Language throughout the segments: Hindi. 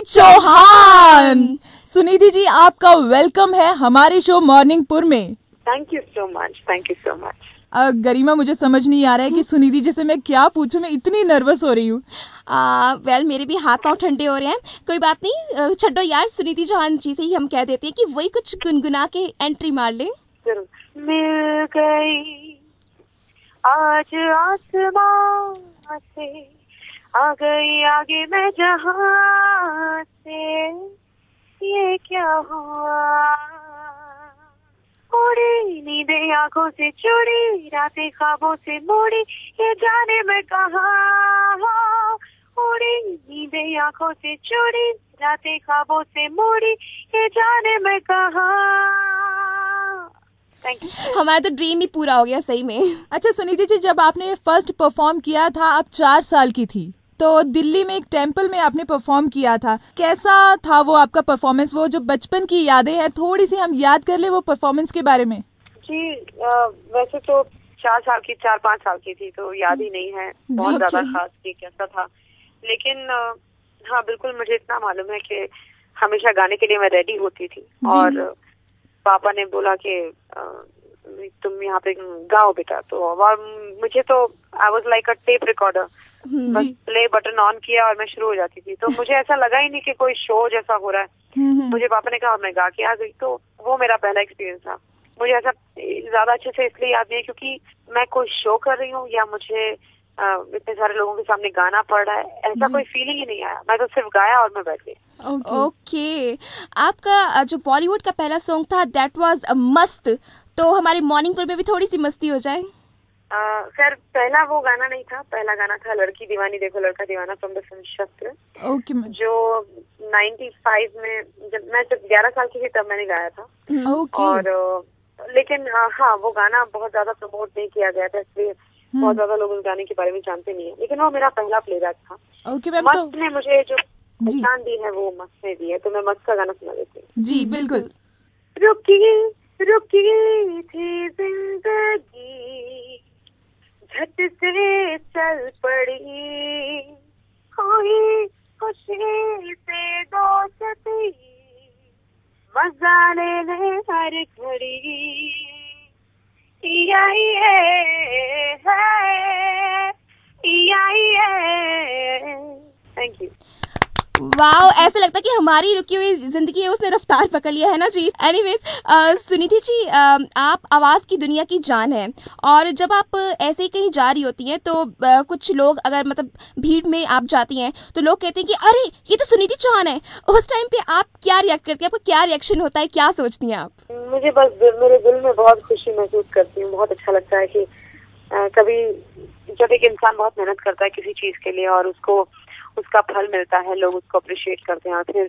चौहान। सुनिधि जी, आपका वेलकम है हमारे शो मॉर्निंग में। Thank you so much, thank you so much. Garima, मुझे समझ नहीं आ रहा है कि सुनिधि जी से मैं क्या पूछूं, मैं इतनी नर्वस हो रही हूँ। वेल मेरे भी हाथ पांव ठंडे हो रहे हैं। कोई बात नहीं, छड्डो यार, सुनिधि चौहान जी से ही हम कह देते हैं कि वही कुछ गुनगुना के एंट्री मार लें। जरूर। मिल गई आज आसमां से, आ गई आगे मैं जहां से, ये क्या हुआ। उड़ी नींदें आंखों से चुड़ी, रातें ख्वाबों से मोड़ी, ये जाने मैं कहाँ। उड़ी नींदें आंखों से चुड़ी, रातें ख्वाबों से मोड़ी, ये जाने मैं कहाँ। हमारा तो ड्रीम ही पूरा हो गया सही में। अच्छा सुनिधि जी, जब आपने फर्स्ट परफॉर्म किया था, आप 4 साल की थी, तो दिल्ली में एक टेम्पल में आपने परफॉर्म किया था। कैसा था वो आपका परफॉर्मेंस? वो जो बचपन की यादें हैं, थोड़ी सी हम याद कर ले वो परफॉर्मेंस के बारे में। जी, वैसे तो 4-5 साल की थी, तो याद ही नहीं है बहुत ज्यादा खास कि कैसा था। लेकिन हाँ, बिल्कुल मुझे इतना मालूम है कि हमेशा गाने के लिए मैं रेडी होती थी, और पापा ने बोला कि तुम यहाँ पे गाओ बेटा। तो और मुझे तो I was like a tape recorder, बस प्ले बटन ऑन किया और मैं शुरू हो जाती थी। तो मुझे ऐसा लगा ही नहीं कि कोई शो जैसा हो रहा है। मुझे पापा ने कहा मैं गा के आ गई, तो वो मेरा पहला एक्सपीरियंस था। मुझे ऐसा ज्यादा अच्छे से इसलिए याद नहीं है क्योंकि मैं कोई शो कर रही हूँ या मुझे इतने सारे लोगों के सामने गाना पड़ रहा है, ऐसा कोई फीलिंग ही नहीं आया। मैं तो सिर्फ गाया और मैं बैठ गई। ओके। आपका जो बॉलीवुड का पहला सॉन्ग था दैट वाज मस्त, तो हमारे मॉर्निंग में भी थोड़ी सी मस्ती हो जाए। सर, पहला वो गाना नहीं था, पहला गाना था लड़की दीवानी देखो लड़का दीवाना फ्रॉम द फिल्म शस्त्र, जो 95 में जब मैं 11 साल की थी तब मैंने गाया था। और लेकिन हाँ, वो गाना बहुत ज्यादा प्रमोट नहीं किया गया था, इसलिए बहुत ज्यादा लोग उस गाने के बारे में जानते नहीं है। लेकिन वो मेरा पहला प्लेबैक था। मस्त ने मुझे जो पहचान दी है वो मस्त ने दी है, तो मैं मस्त का गाना सुना देती हूँ। जी बिल्कुल। रुकी रुकी थी जिंदगी, झट से चल पड़ी, कोई खुशी से दोस्ती, मजा लेने हर घड़ी, थैंक यू। वाओ, ऐसा लगता है कि हमारी रुकी हुई जिंदगी है उसने रफ्तार पकड़ लिया है ना जी। एनीवेज सुनिधि जी, आप आवाज़ की दुनिया की जान है, और जब आप ऐसे ही कहीं जा रही होती हैं तो कुछ लोग अगर मतलब भीड़ में आप जाती हैं तो लोग कहते हैं कि अरे ये तो सुनिधि चौहान है। उस टाइम पे आप क्या रिएक्ट करती हैं? आपका क्या रिएक्शन होता है? क्या सोचती हैं आप? मुझे बस मेरे दिल में बहुत खुशी महसूस करती हूँ। बहुत अच्छा लगता है कि कभी जब एक इंसान बहुत मेहनत करता है किसी चीज के लिए और उसका फल मिलता है, लोग उसको अप्रिशिएट करते हैं और फिर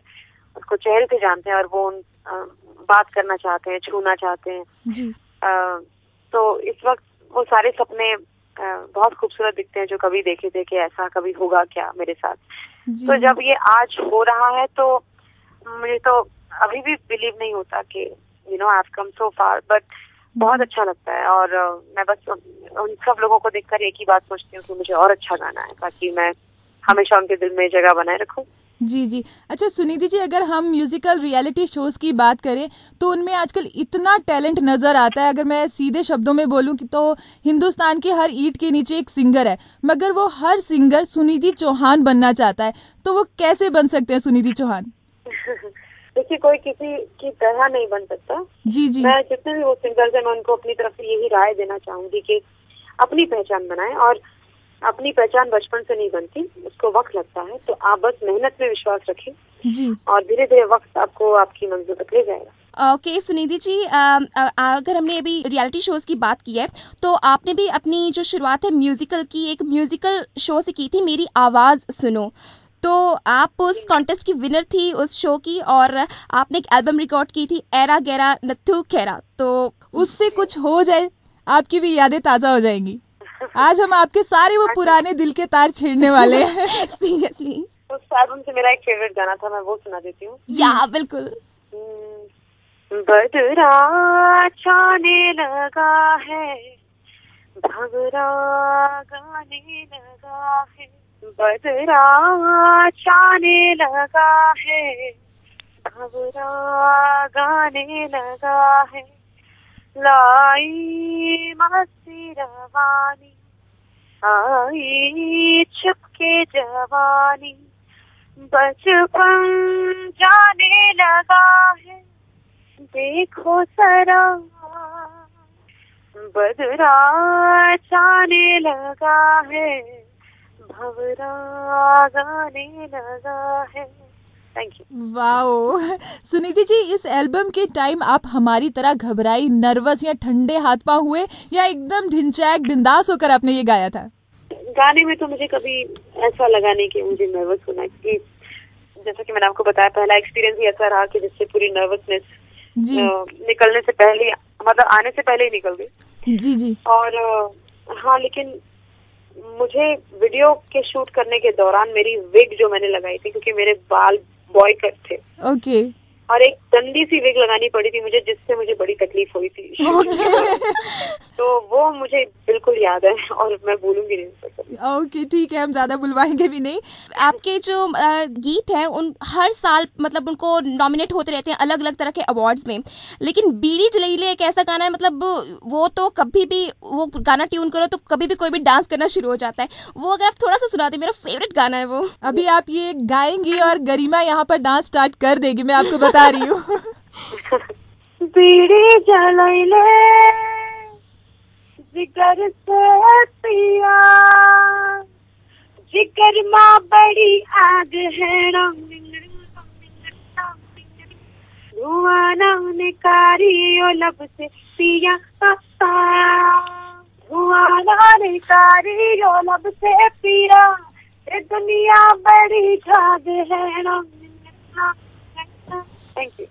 उसको चेहरे से जानते हैं और वो बात करना चाहते हैं, छूना चाहते हैं जी। तो इस वक्त वो सारे सपने बहुत खूबसूरत दिखते हैं जो कभी देखे थे कि ऐसा कभी होगा क्या मेरे साथ। तो जब ये आज हो रहा है तो मुझे तो अभी भी बिलीव नहीं होता कि I have come so far, but बहुत अच्छा लगता है। और मैं बस उन सब लोगों को देखकर एक ही बात सोचती हूँ कि मुझे और अच्छा गाना है ताकि मैं हमेशा उनके दिल में जगह बनाए रखूं। जी जी। अच्छा सुनिधि जी, अगर हम म्यूजिकल रियलिटी शोज की बात करें तो उनमें आजकल इतना टैलेंट नजर आता है। अगर मैं सीधे शब्दों में बोलूं कि तो हिंदुस्तान की हर ईंट के नीचे एक सिंगर है, मगर वो हर सिंगर सुनिधि चौहान बनना चाहता है, तो वो कैसे बन सकते हैं सुनिधि चौहान? देखिए, कोई किसी की तरह नहीं बन सकता। जी जी। मैं जितने भी वो सिंगर्स हैं मैं उनको अपनी तरफ से यही राय देना चाहूंगी कि अपनी पहचान बनाएं, और अपनी पहचान बचपन से नहीं बनती, उसको वक्त लगता है। तो आप बस मेहनत में विश्वास रखें जी, और धीरे धीरे वक्त आपको आपकी मंजिल तक ले जाएगा। ओके सुनिधि जी, अगर हमने अभी रियलिटी शोज की बात की है तो आपने भी अपनी जो शुरुआत है म्यूजिकल की, एक म्यूजिकल शो से की थी, मेरी आवाज़ सुनो। तो आप उस कॉन्टेस्ट की विनर थी उस शो की, और आपने एक एल्बम रिकॉर्ड की थी, एरा गैरा नथु खेरा। तो उससे कुछ हो जाए आपकी भी यादें ताज़ा हो जाएंगी। आज हम आपके सारे वो पुराने दिल के तार छेड़ने वाले हैं। सीरियसली उस एल्बम से मेरा एक फेवरेट गाना था, मैं वो सुना देती हूँ। या बिल्कुल। बदरा छाने लगा है, भंवरा गाने लगा है, बदरा छाने लगा है, भंवरा गाने लगा है, लाई मस्ती रवानी, आई छुपके जवानी, बचपन जाने लगा है, देखो जरा बदरा छाने लगा है, भंवरा गाने लगा है। Thank you. वाओ सुनिधि जी, इस एल्बम के टाइम आप हमारी तरह घबराई, नर्वस या ठंडे हाथ पांव हुए या एकदम ढिंचैक बिंदास होकर आपने ये गाया था? गाने में तो मुझे कभी ऐसा लगा नहीं कि मुझे नर्वस होना, क्योंकि जैसा कि मैंने आपको बताया पहला एक्सपीरियंस ही ऐसा रहा कि जिससे पूरी नर्वसनेस निकलने से पहले, मतलब आने से पहले ही निकल गई। जी जी। और हाँ, लेकिन मुझे वीडियो के शूट करने के दौरान मेरी विग जो मैंने लगाई थी, क्योंकि मेरे बाल बॉय कट थे, ओके, और एक गंदी सी विग लगानी पड़ी थी मुझे, जिससे मुझे बड़ी तकलीफ हुई थी। तो वो मुझे बिल्कुल याद है और मैं भूलूंगी नहीं उसको कभी। ओके ठीक है, हम ज्यादा बुलवाएंगे भी नहीं। आपके जो गीत हैं उन हर साल मतलब उनको नॉमिनेट होते रहते हैं अलग अलग तरह के अवार्ड्स में, लेकिन बीड़ी जलीले एक ऐसा गाना है, मतलब वो तो कभी भी वो गाना ट्यून करो तो कभी भी कोई भी डांस करना शुरू हो जाता है। वो अगर आप थोड़ा सा सुना दे, मेरा फेवरेट गाना है वो। अभी आप ये गाएंगी और गरिमा यहाँ पर डांस स्टार्ट कर देगी, मैं आपको बता रही हूँ। बीड़ी जलाइले जिगर से पिया, जिगर माँ बड़ी आग है, धुआं ना निकारी ओ लब से पिया, धुआं ना निकारी ओ लब से पिया, दुनिया बड़ी झाग है। Thank you.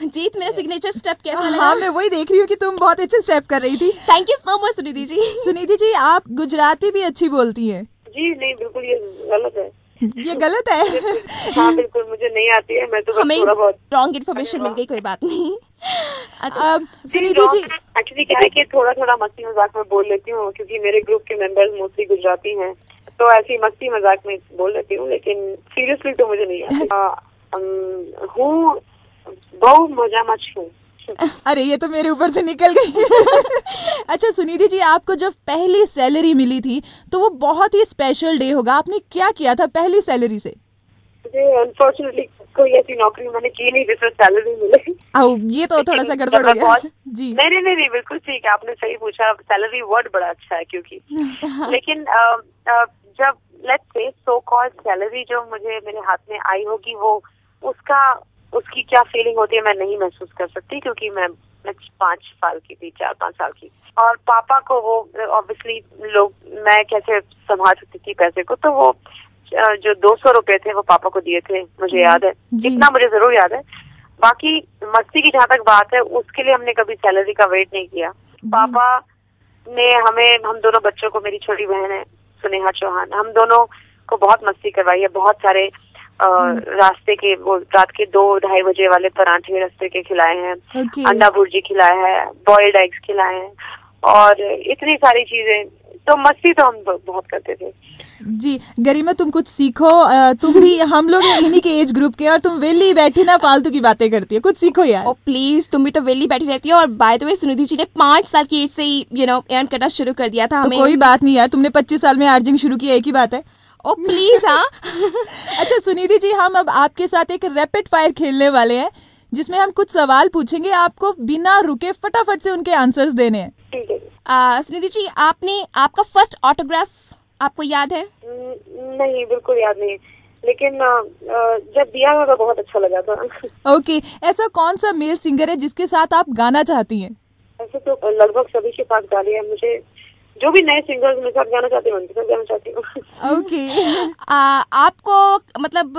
जीत, मेरा सिग्नेचर स्टेप कैसा लगा? हाँ, मैं वही देख रही हूँ कि तुम बहुत अच्छे स्टेप कर रही थी। Thank you so much Sunidhi ji. Sunidhi ji, आप गुजराती भी अच्छी बोलती हैं। जी नहीं, बिल्कुल ये गलत है। ये गलत है? हाँ बिल्कुल, मुझे नहीं आती है, मैं तो हमें थोड़ा बहुत रॉन्ग इन्फॉर्मेशन मिल गई, कोई बात नहीं। अच्छा सुनिधि जी, एक्चुअली क्या है कि थोड़ा थोड़ा मस्ती मजाक में बोल लेती हूँ, क्योंकि मेरे ग्रुप के मेंबर्स मोस्टली गुजराती हैं, तो ऐसी मस्ती मजाक में बोल लेती हूँ, लेकिन सीरियसली तो मुझे नहीं आती। हूँ बहुत मजा मच हूँ। अरे ये तो मेरे ऊपर से निकल गई। अच्छा सुनिधि जी, आपको जब पहली सैलरी मिली थी तो वो बहुत ही स्पेशल डे होगा, आपने क्या किया था पहली सैलरी से? मुझे अनफॉर्चुनेटली कोई ऐसी नौकरी मैंने की नहीं जिसमें सैलरी मिले। आओ, ये तो थोड़ा सा गड़बड़ हो गया। जी नहीं, बिल्कुल ठीक है, आपने सही पूछा, सैलरी वर्ड बड़ा अच्छा है क्योंकि लेकिन जब let's say so called salary जो मुझे मेरे हाथ में आई होगी, वो उसकी क्या फीलिंग होती है मैं नहीं महसूस कर सकती, क्योंकि मैं 4-5 साल की, और पापा को वो ऑब्वियसली लोग, मैं कैसे संभाल सकती थी पैसे को, तो वो जो 200 रुपए थे वो पापा को दिए थे, मुझे याद है, इतना मुझे जरूर याद है। बाकी मस्ती की जहाँ तक बात है, उसके लिए हमने कभी सैलरी का वेट नहीं किया। पापा ने हम दोनों बच्चों को, मेरी छोटी बहन है सुनेहा चौहान, हम दोनों को बहुत मस्ती करवाई है, बहुत सारे रास्ते के, वो रात के 2-2:30 बजे वाले पराठे रास्ते के खिलाए हैं, अंडा भुर्जी खिलाया है, बॉइल्ड एग्स खिलाए हैं, और इतनी सारी चीजें, तो मस्ती तो हम बहुत करते थे। जी गरिमा, तुम कुछ सीखो, तुम भी, हम लोग इन्हीं के एज ग्रुप के, और तुम वेली बैठी ना फालतू की बातें करती है, कुछ सीखो यार। ओ प्लीज, तुम भी तो वेली बैठी रहती हो। और बाय द वे सुनिधि जी ने 5 साल की एज से ही अर्न करना शुरू कर दिया था। तो कोई बात नहीं यार, तुमने 25 साल में अर्निंग शुरू किया, एक ही बात है। ओ प्लीज। हाँ अच्छा सुनिधि जी, हम अब आपके साथ एक रैपिड फायर खेलने वाले हैं, जिसमें हम कुछ सवाल पूछेंगे, आपको बिना रुके फटाफट से उनके आंसर्स देने हैं। ठीक है। सुनिधि जी, आपका फर्स्ट ऑटोग्राफ आपको याद है? नहीं, बिल्कुल याद नहीं, लेकिन जब दिया था तो बहुत अच्छा लगा था। ओके, ऐसा कौन सा मेल सिंगर है जिसके साथ आप गाना चाहती हैं? ऐसे तो लगभग सभी के पास गाली है, मुझे जो भी नए सिंगर्स मेरे साथ गाना चाहते हैं उनके साथ गाना चाहती हूँ। ओके। आपको मतलब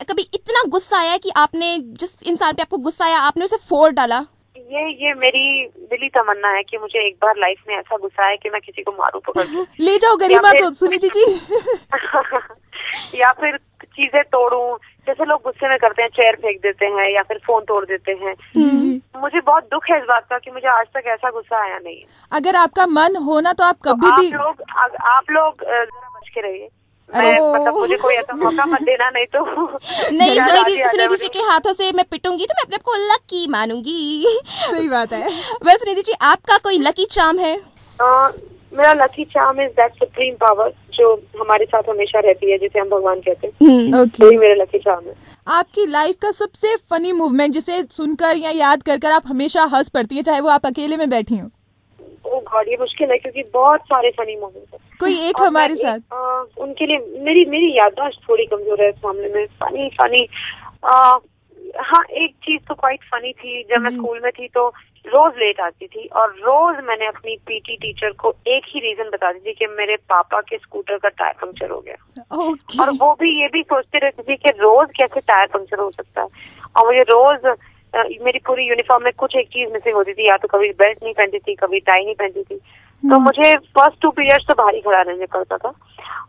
कभी इतना गुस्सा आया कि आपने जिस इंसान पे आपको गुस्सा आया आपने उसे फोड़ डाला? ये मेरी दिली तमन्ना है कि मुझे एक बार लाइफ में ऐसा गुस्सा है कि मैं किसी को मारूं पकड़ के। ले जाओ गरिमा को सुनिधि जी। या फिर चीजें तोड़ूं, जैसे लोग गुस्से में करते हैं, चेयर फेंक देते हैं या फिर फोन तोड़ देते हैं। मुझे बहुत दुख है इस बात का कि मुझे आज तक ऐसा गुस्सा आया नहीं है। अगर आपका मन हो ना तो आप कभी भी, आप लोग जरा बच के रहिए। मतलब मुझे कोई ऐसा मौका मत देना, नहीं तो नहीं, सुनिधि जी के हाथों से मैं पिटूंगी तो मैं अपने आप को लकी मानूंगी। सही बात है। वैसे सुनिधि जी, आपका कोई लकी चार्म है? मेरा lucky charm is that supreme power जो हमारे साथ हमेशा रहती है, जिसे हम भगवान कहते हैं। वही मेरा लकी चार्म है। आपकी लाइफ का सबसे फनी मूवमेंट जिसे सुनकर या याद कर आप हमेशा हंस पड़ती है, चाहे वो आप अकेले में बैठी हो? ओह गॉड, ये मुश्किल है क्योंकि बहुत सारे फनी मोमेंट्स हैं। कोई एक हमारे साथ उनके लिए मेरी याददाश्त थोड़ी कमजोर है इस मामले में। फनी हाँ, एक चीज तो क्वाइट फनी थी। जब मैं स्कूल में थी तो रोज लेट आती थी, और रोज मैंने अपनी पीटी टीचर को एक ही रीजन बता दी थी कि मेरे पापा के स्कूटर का टायर पंक्चर हो गया। और वो भी ये भी सोचते रहती थी कि रोज कैसे टायर पंक्चर हो सकता है। और मुझे रोज मेरी पूरी यूनिफॉर्म में कुछ एक चीज मिसिंग होती थी, या तो कभी बेल्ट नहीं पहनती थी, कभी टाई नहीं पहनती थी। तो मुझे फर्स्ट 2 पीरियड्स तो बाहर ही खड़ा रहने पड़ता था,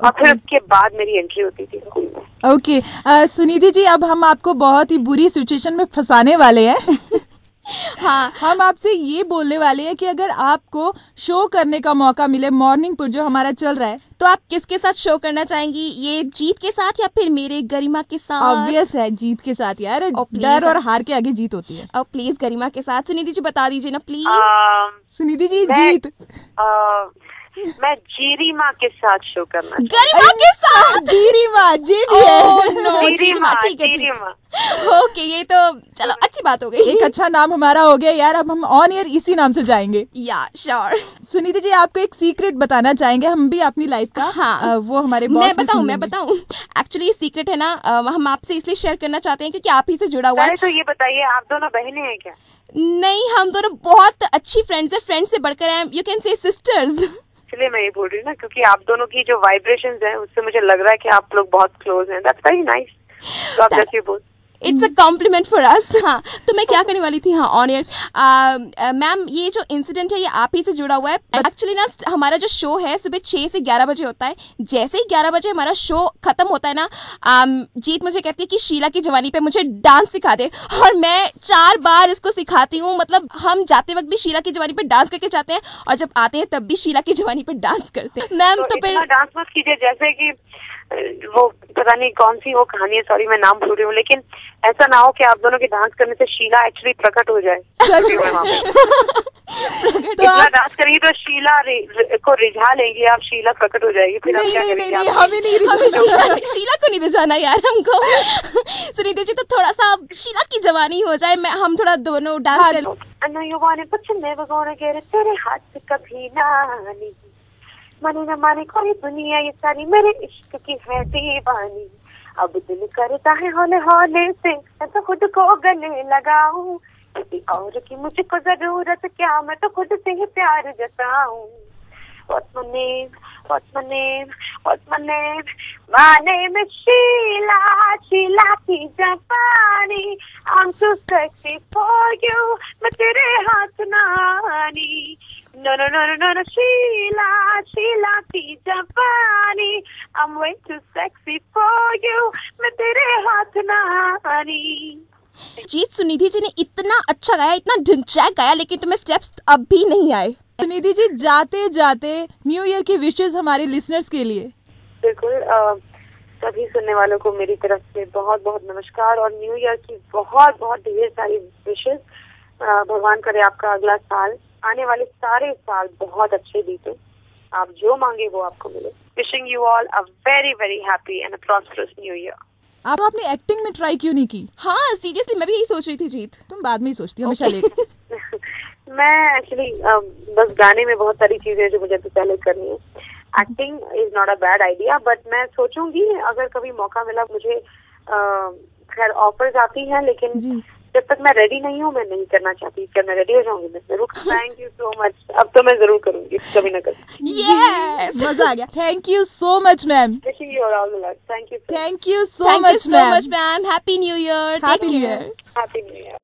और फिर उसके बाद मेरी एंट्री होती थी स्कूल में। ओके सुनिधि जी, अब हम आपको बहुत ही बुरी सिचुएशन में फंसाने वाले हैं। हाँ, हम आपसे ये बोलने वाले हैं कि अगर आपको शो करने का मौका मिले मॉर्निंग पर जो हमारा चल रहा है, तो आप किसके साथ शो करना चाहेंगी? ये जीत के साथ या फिर मेरे गरिमा के साथ? ऑब्वियस है जीत के साथ यार, डर और हार के आगे जीत होती है। और प्लीज गरिमा के साथ। सुनिधि जी बता दीजिए ना प्लीज। सुनिधि जी जीत मैं जीरीमा के साथ शो करना। गरिमा के साथ? जीरीमा जी भी है। जीरीमा, ठीक है। ओके, ये तो चलो अच्छी बात हो गई। एक अच्छा नाम हमारा हो गया यार, अब हम ऑन एयर इसी नाम से जाएंगे। या श्योर। सुनिधि जी, आपको एक सीक्रेट बताना चाहेंगे हम भी अपनी लाइफ का। हाँ, वो हमारे बॉस मैं बताऊं एक्चुअली ये सीक्रेट है ना, हम आपसे इसलिए शेयर करना चाहते हैं क्योंकि आप ही से जुड़ा हुआ है। तो ये बताइए, आप दोनों बहनें हैं क्या? नहीं, हम दोनों बहुत अच्छी फ्रेंड्स है, फ्रेंड से बढ़कर हैं, यू कैन से सिस्टर्स। इसलिए मैं ये बोल रही हूँ ना, क्योंकि आप दोनों की जो वाइब्रेशंस हैं उससे मुझे लग रहा है कि आप लोग बहुत क्लोज हैं। That's very nice. God bless you both. It's a compliment for us. हाँ, तो मैं क्या करने वाली थी, हाँ ऑन एयर मैम, ये जो इंसिडेंट है ये आप ही से जुड़ा हुआ है। एक्चुअली ना हमारा जो शो है सुबह 6 से 11 बजे होता है। जैसे ही 11 बजे हमारा शो खत्म होता है ना, जीत मुझे कहती है कि शीला की जवानी पे मुझे डांस सिखा दे, और मैं 4 बार इसको सिखाती हूँ। मतलब हम जाते वक्त भी शीला की जवानी पे डांस करके जाते हैं, और जब आते हैं तब भी शीला की जवानी पे डांस करते हैं। मैम तो फिर डांस मत कीजिए, जैसे कि वो पता नहीं कौन सी वो कहानी है, सॉरी मैं नाम भूल रही हूँ, लेकिन ऐसा ना हो कि आप दोनों के डांस करने से शीला एक्चुअली प्रकट हो जाए। तो आप डांस करेंगी तो शीला को रिझा लेंगी आप, शीला प्रकट हो जाएगी। फिर नहीं, हमें नहीं शीला को नहीं रिझाना यार हमको। सुनिधि जी, तो थोड़ा सा शीला की जवानी हो जाए, हम थोड़ा दोनों डांस करें। तेरे हाथ से कभी ना माने न माने कोई दुनिया, ये सारी मेरे इश्क की है दीवानी। अब दिल करता है हौले हौले से मैं तो खुद को गले लगाऊं, किसी और की मुझको जरूरत क्या, मैं तो खुद से ही प्यार जताऊं। What's my name? What's my name? What's my name? My name is Sheila, Sheila की जापानी। I'm too sexy for you, मैं तेरे हाथ ना आनी। No, no, no, no, no, no, Sheila, Sheila की जापानी। I'm way too sexy for you, मैं तेरे हाथ ना आनी। जीत, सुनिधि जी ने इतना अच्छा गाया, इतना ढिंचैक गाया, लेकिन तुम्हें स्टेप्स अब भी नहीं आए। सुनिधि जी, जाते जाते न्यू ईयर की विशेस हमारे लिसनर्स के लिए। बिल्कुल, सभी सुनने वालों को मेरी तरफ से बहुत बहुत नमस्कार, और न्यू ईयर की बहुत बहुत ढेर सारी विशेस। भगवान करे आपका अगला साल, आने वाले सारे साल बहुत अच्छे बीते, आप जो मांगे वो आपको मिले। Wishing you all a very very happy and prosperous new year. आप अपनी एक्टिंग में ट्राई क्यों नहीं की? हाँ सीरियसली, मैं भी यही सोच रही थी जीत। तुम बाद में ही सोचती हो हमेशा लेट। मैं एक्चुअली बस गाने में बहुत सारी चीजें जो मुझे तो पहले करनी है। Acting is not a bad idea, but मैं सोचूंगी अगर कभी मौका मिला मुझे। खैर ऑफर्स आती हैं, लेकिन जब तक मैं रेडी नहीं हूँ मैं नहीं करना चाहती। जब मैं रेडी हो जाऊंगी मैं जरूर। Thank you so much. अब तो मैं जरूर करूंगी, कभी ना कभी। यस, मजा आ गया। Thank you so much ma'am. Wishing you all the luck. Thank you so much ma'am. Happy new year. Happy new year. Happy new year.